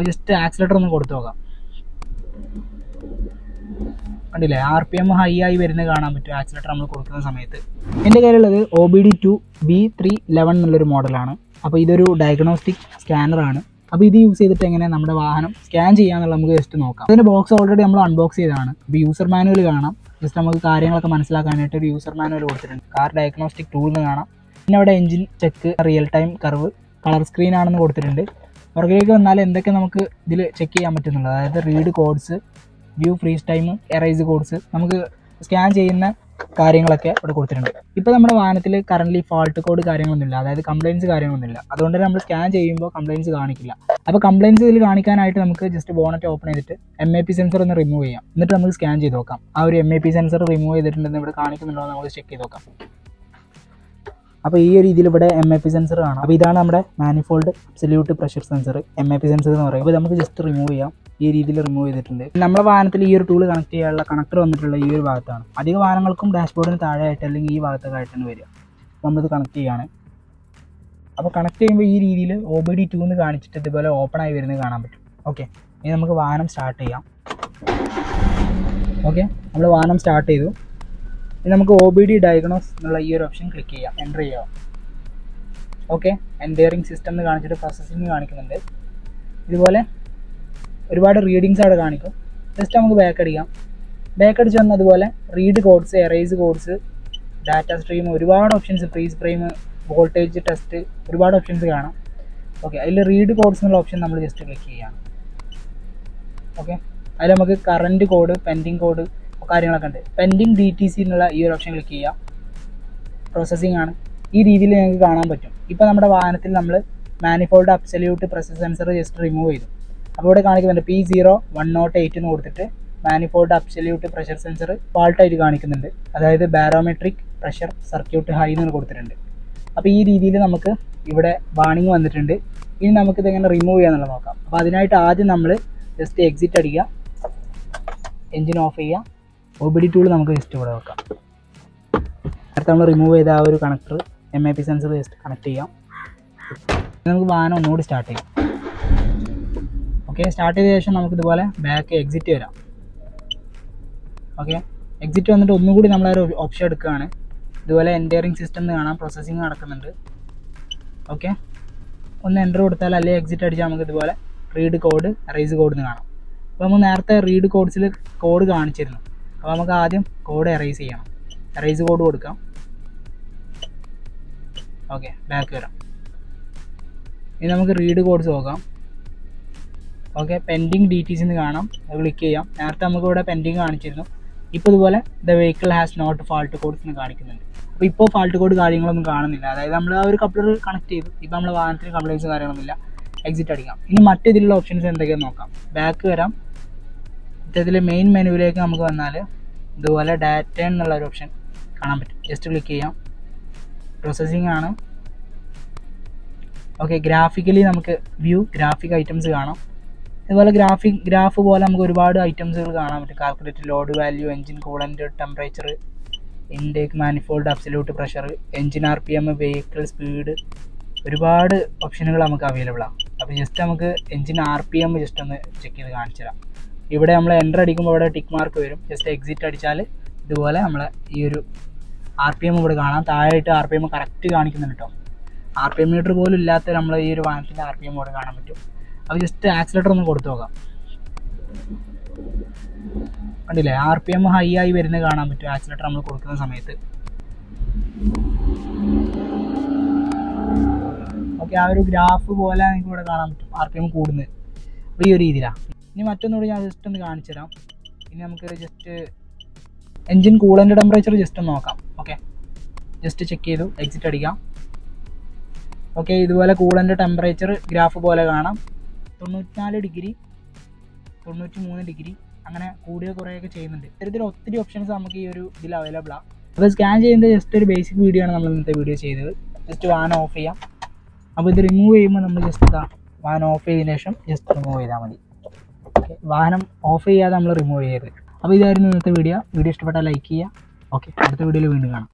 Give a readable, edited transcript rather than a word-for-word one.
Just accelerator ഒന്ന് കൊടുത്തു നോക്കാം. കണ്ടില്ലേ, RPM ഹൈ ആയി വരുന്നത് കാണാൻ പറ്റും ആക്സിലേറ്റർ നമ്മൾ കൊടുക്കുന്ന സമയത്ത്. എൻ്റെ കയ്യിലുള്ളത് OBD2-V311 എന്നുള്ളൊരു മോഡലാണ്. അപ്പോൾ ഇതൊരു ഡയഗ്നോസ്റ്റിക് സ്കാനറാണ്. അപ്പോൾ ഇത് യൂസ് ചെയ്തിട്ട് എങ്ങനെ നമ്മുടെ വാഹനം സ്കാൻ ചെയ്യാന്നുള്ള നമുക്ക് ജസ്റ്റ് നോക്കാം. അതിൻ്റെ ബോക്സ് ഓൾറെഡി നമ്മൾ അൺബോക്സ് ചെയ്തതാണ്. അപ്പോൾ യൂസർ മാനുവൽ കാണാം. ജസ്റ്റ് നമുക്ക് കാര്യങ്ങളൊക്കെ മനസ്സിലാക്കാനായിട്ട് ഒരു യൂസർ മാനുവൽ കൊടുത്തിട്ടുണ്ട്. കാർ ഡയഗ്നോസ്റ്റിക് ടൂളിന് കാണാം. പിന്നെ അവിടെ engine check, real time curve, colour screen ആണെന്ന് കൊടുത്തിട്ടുണ്ട്. പുറകിലേക്ക് വന്നാൽ എന്തൊക്കെ നമുക്ക് ഇതിൽ ചെക്ക് ചെയ്യാൻ പറ്റുന്നുള്ളത്, അതായത് read codes, view freeze time, erase codes, നമുക്ക് സ്കാൻ ചെയ്യുന്ന കാര്യങ്ങളൊക്കെ ഇവിടെ കൊടുത്തിട്ടുണ്ട്. ഇപ്പോൾ നമ്മുടെ വാഹനത്തിൽ കറൻ്റ് ഫാൾട്ട് കോഡ് കാര്യങ്ങളൊന്നുമില്ല, അതായത് കംപ്ലയിൻസ് കാര്യങ്ങളൊന്നുമില്ല. അതുകൊണ്ട് നമ്മൾ സ്കാൻ ചെയ്യുമ്പോൾ കംപ്ലയിൻസ് കാണിക്കില്ല. അപ്പോൾ കംപ്ലയിൻസ് ഇതിൽ കാണിക്കാനായിട്ട് നമുക്ക് ജസ്റ്റ് ബോണറ്റ് ഓപ്പൺ ചെയ്തിട്ട് MAP സെൻസർ ഒന്ന് റിമൂവ് ചെയ്യാം. എന്നിട്ട് നമുക്ക് സ്കാൻ ചെയ്ത് നോക്കാം. ആ ഒരു MAP സെൻസർ റിമൂവ് ചെയ്തിട്ടുണ്ടെന്ന് ഇവിടെ കാണിക്കുന്നുണ്ടോ എന്ന് നമുക്ക് ചെക്ക് ചെയ്ത് നോക്കാം. അപ്പോൾ ഈ ഒരു രീതിയിൽ ഇവിടെ MAP സെൻസർ കാണാം. അപ്പോൾ ഇതാണ് നമ്മുടെ manifold absolute pressure sensor, MAP sensor എന്ന് പറയും. അപ്പോൾ നമുക്ക് ജസ്റ്റ് റിമൂവ് ചെയ്യാം. ഈ രീതിയിൽ റിമൂവ് ചെയ്തിട്ടുണ്ട്. നമ്മുടെ വാഹനത്തിൽ ഈ ഒരു ടൂൾ കണക്ട് ചെയ്യാനുള്ള കണക്ടർ വന്നിട്ടുള്ള ഈ ഒരു ഭാഗത്താണ്. അധിക വാഹനങ്ങൾക്കും ഡാഷ്ബോർഡിന് താഴെയായിട്ട് അല്ലെങ്കിൽ ഈ ഭാഗത്തൊക്കെ ആയിട്ടാണ് വരിക. അപ്പോൾ നമ്മളിത് കണക്ട് ചെയ്യാണ്. അപ്പോൾ കണക്ട് ചെയ്യുമ്പോൾ ഈ രീതിയിൽ OBD2 എന്ന് കാണിച്ചിട്ട് ഇതുപോലെ ഓപ്പൺ ആയി വരുന്നത് കാണാൻ പറ്റും. ഓക്കെ, ഇനി നമുക്ക് വാഹനം സ്റ്റാർട്ട് ചെയ്യാം. ഓക്കെ, നമ്മൾ വാഹനം സ്റ്റാർട്ട് ചെയ്തു. ഇനി നമുക്ക് OBD ഡയഗ്നോസ് എന്നുള്ള ഈ ഒരു ഓപ്ഷൻ ക്ലിക്ക് ചെയ്യാം, എൻ്റർ ചെയ്യാം. ഓക്കെ, എൻ്ററിങ് സിസ്റ്റം എന്ന് കാണിച്ചിട്ട് പ്രോസസ്സിങ് കാണിക്കുന്നുണ്ട്. ഇതുപോലെ ഒരുപാട് റീഡിങ്സ് അവിടെ കാണിക്കും. ജസ്റ്റ് നമുക്ക് ബാക്ക് അടിക്കാം. ബാക്ക് അടിച്ച് വന്ന് അതുപോലെ read codes, erase codes, data stream, ഒരുപാട് options, freeze frame, voltage test, ഒരുപാട് ഓപ്ഷൻസ് കാണാം. ഓക്കെ, അതിൽ റീഡ് കോഡ്സ് എന്നുള്ള ഓപ്ഷൻ നമ്മൾ ജസ്റ്റ് ക്ലിക്ക് ചെയ്യാം. ഓക്കെ, അതിൽ നമുക്ക് കറൻറ്റ് കോഡ്, പെൻഡിങ് കോഡ് കാര്യങ്ങളൊക്കെ ഉണ്ട്. പെൻഡിങ് DTC എന്നുള്ള ഈ ഒരു ഓപ്ഷൻ ക്ലിക്ക് ചെയ്യാം. പ്രോസസ്സിംഗ് ആണ്. ഈ രീതിയിൽ ഞങ്ങൾക്ക് കാണാൻ പറ്റും. ഇപ്പോൾ നമ്മുടെ വാഹനത്തിൽ നമ്മൾ manifold absolute pressure sensor just remove ചെയ്തു. അപ്പോൾ ഇവിടെ കാണിക്കുന്നുണ്ട് P0108 എന്ന് കൊടുത്തിട്ട് മാനിഫോൾഡ് അബ്സല്യൂട്ട് പ്രഷർ സെൻസർ ഫാൾട്ടായിട്ട് കാണിക്കുന്നുണ്ട്. അതായത് ബാരോമെട്രിക് പ്രഷർ സർക്യൂട്ട് ഹൈ എന്ന് കൊടുത്തിട്ടുണ്ട്. അപ്പോൾ ഈ രീതിയിൽ നമുക്ക് ഇവിടെ വാണിംഗ് വന്നിട്ടുണ്ട്. ഇനി നമുക്കിത് എങ്ങനെ റിമൂവ് ചെയ്യാന്നുള്ളത് നോക്കാം. അപ്പോൾ അതിനായിട്ട് ആദ്യം നമ്മൾ ജസ്റ്റ് എക്സിറ്റ് അടിക്കുക, എൻജിൻ ഓഫ് ചെയ്യുക. OBD ടൂൾ നമുക്ക് ജസ്റ്റ് ഇവിടെ വെക്കാം. നേരത്തെ നമ്മൾ റിമൂവ് ചെയ്ത ആ ഒരു connector MAP sensor just connect ചെയ്യാം. നമുക്ക് വാഹനം ഒന്നുകൂടി സ്റ്റാർട്ട് ചെയ്യാം. ഓക്കെ, സ്റ്റാർട്ട് ചെയ്ത ശേഷം നമുക്കിതുപോലെ ബാക്ക് എക്സിറ്റ് വരാം. ഓക്കെ, എക്സിറ്റ് വന്നിട്ട് ഒന്നുകൂടി നമ്മളൊരു ഓപ്ഷൻ എടുക്കുകയാണ്. ഇതുപോലെ എൻ്ററിങ് സിസ്റ്റം എന്ന് കാണാം, പ്രോസസ്സിങ് നടക്കുന്നുണ്ട്. ഓക്കെ, ഒന്ന് എൻ്റർ കൊടുത്താൽ അല്ലെങ്കിൽ എക്സിറ്റ് അടിച്ചാൽ നമുക്ക് ഇതുപോലെ റീഡ് കോഡ്, എറൈസ് കോഡ് എന്ന് കാണാം. അപ്പോൾ നമ്മൾ നേരത്തെ റീഡ് കോഡ്സിൽ കോഡ് കാണിച്ചിരുന്നു. അപ്പോൾ നമുക്ക് ആദ്യം കോഡ് എറൈസ് ചെയ്യണം. എറൈസ് കോഡ് കൊടുക്കാം. ഓക്കെ, ബാക്ക് വരാം. ഇനി നമുക്ക് റീഡ് കോഡ്സ് നോക്കാം. ഓക്കെ, പെൻഡിങ് DTC എന്ന് കാണാം, അത് ക്ലിക്ക് ചെയ്യാം. നേരത്തെ നമുക്ക് ഇവിടെ പെൻഡിങ് കാണിച്ചിരുന്നു. ഇപ്പോൾ ഇതുപോലെ the vehicle has not fault codes എന്ന് കാണിക്കുന്നുണ്ട്. അപ്പോൾ ഇപ്പോൾ ഫാൾട്ട് കോഡ് കാര്യങ്ങളൊന്നും കാണുന്നില്ല. അതായത് നമ്മൾ ആ ഒരു കപ്ലർ കണക്ട് ചെയ്തു. ഇപ്പോൾ നമ്മുടെ വാഹനത്തിന് കംപ്ലയിൻസ് കാര്യങ്ങളൊന്നുമില്ല. എക്സിറ്റ് അടിക്കാം. ഇനി മറ്റേതിലുള്ള ഓപ്ഷൻസ് എന്തൊക്കെയാണെന്ന് നോക്കാം. ബാക്ക് വരാം. ഇതിൽ മെയിൻ മെനുവിലേക്ക് നമുക്ക് വന്നാൽ ഇതുപോലെ ഡാറ്റ എന്നുള്ള ഒരു ഓപ്ഷൻ കാണാൻ പറ്റും. ജസ്റ്റ് ക്ലിക്ക് ചെയ്യാം. പ്രോസസ്സിംഗ് ആണ്. ഓക്കെ, ഗ്രാഫിക്കലി നമുക്ക് വ്യൂ ഗ്രാഫിക് ഐറ്റംസ് കാണാം. ഇതുപോലെ ഗ്രാഫ് പോലെ നമുക്ക് ഒരുപാട് ഐറ്റംസുകൾ കാണാൻ പറ്റും. Calculate load value, engine coolant, temperature, intake, manifold absolute pressure, engine RPM, vehicle speed, ഒരുപാട് ഓപ്ഷനുകൾ നമുക്ക് അവൈലബിൾ ആണ്. അപ്പോൾ ജസ്റ്റ് നമുക്ക് എൻജിൻ RPM ജസ്റ്റ് ഒന്ന് ചെക്ക് ചെയ്ത് കാണിച്ചു തരാം. ഇവിടെ നമ്മൾ എൻ്റർ അടിക്കുമ്പോൾ ഇവിടെ ടിക്ക് മാർക്ക് വരും. ജസ്റ്റ് എക്സിറ്റ് അടിച്ചാൽ ഇതുപോലെ നമ്മൾ ഈ ഒരു RPM ഇവിടെ കാണാം. താഴെയായിട്ട് RPM കറക്റ്റ് കാണിക്കുന്നുണ്ട് കേട്ടോ. RPM മീറ്റർ പോലും ഇല്ലാത്ത നമ്മൾ ഈ ഒരു വാഹനത്തിൻ്റെ RPM ഇവിടെ കാണാൻ പറ്റും. അപ്പോൾ ജസ്റ്റ് ആക്സിലേറ്റർ ഒന്ന് കൊടുത്തു നോക്കാം. കണ്ടില്ലേ, RPM ഹൈ ആയി വരുന്നത് കാണാൻ പറ്റും ആക്സിലേറ്റർ നമ്മൾ കൊടുക്കുന്ന സമയത്ത്. ഓക്കെ, ആ ഒരു ഗ്രാഫ് പോലെ നിങ്ങൾക്ക് ഇവിടെ കാണാൻ പറ്റും RPM കൂടുന്നത്. അപ്പോൾ ഈ ഒരു രീതിയിലാണ്. ഇനി മറ്റൊന്നുകൂടി ഞാൻ ജസ്റ്റ് ഒന്ന് കാണിച്ചു തരാം. ഇനി നമുക്ക് just engine coolant temperature just ഒന്ന് നോക്കാം. ഓക്കെ, ജസ്റ്റ് ചെക്ക് ചെയ്തു, എക്സിറ്റ് അടിക്കാം. ഓക്കെ, ഇതുപോലെ കൂളൻ്റ് ടെമ്പറേച്ചർ ഗ്രാഫ് പോലെ കാണാം. 94 ഡിഗ്രി, 93 ഡിഗ്രി, അങ്ങനെ കൂടിയ കുറേയൊക്കെ ചെയ്യുന്നുണ്ട്. ഇത്തരത്തിൽ ഒത്തിരി ഓപ്ഷൻസ് നമുക്ക് ഈ ഒരു ഇതിൽ അവൈലബിൾ ആണ്. അപ്പോൾ സ്കാൻ ചെയ്യുന്നത് ജസ്റ്റ് ഒരു ബേസിക് വീഡിയോ ആണ് നമ്മൾ ഇന്നത്തെ വീഡിയോ ചെയ്തത്. ജസ്റ്റ് വാഹനം ഓഫ് ചെയ്യാം. അപ്പോൾ ഇത് റിമൂവ് ചെയ്യുമ്പോൾ നമ്മൾ ജസ്റ്റ് വാഹനം ഓഫ് ചെയ്തതിന് ശേഷം ജസ്റ്റ് റിമൂവ് ചെയ്താൽ മതി. ഓക്കെ, വാഹനം ഓഫ് ചെയ്യാതെ നമ്മൾ റിമൂവ് ചെയ്യരുത്. അപ്പോൾ ഇതായിരുന്നു ഇന്നത്തെ വീഡിയോ. വീഡിയോ ഇഷ്ടപ്പെട്ടാൽ ലൈക്ക് ചെയ്യുക. ഓക്കെ, അടുത്ത വീഡിയോയിൽ വീണ്ടും കാണാം.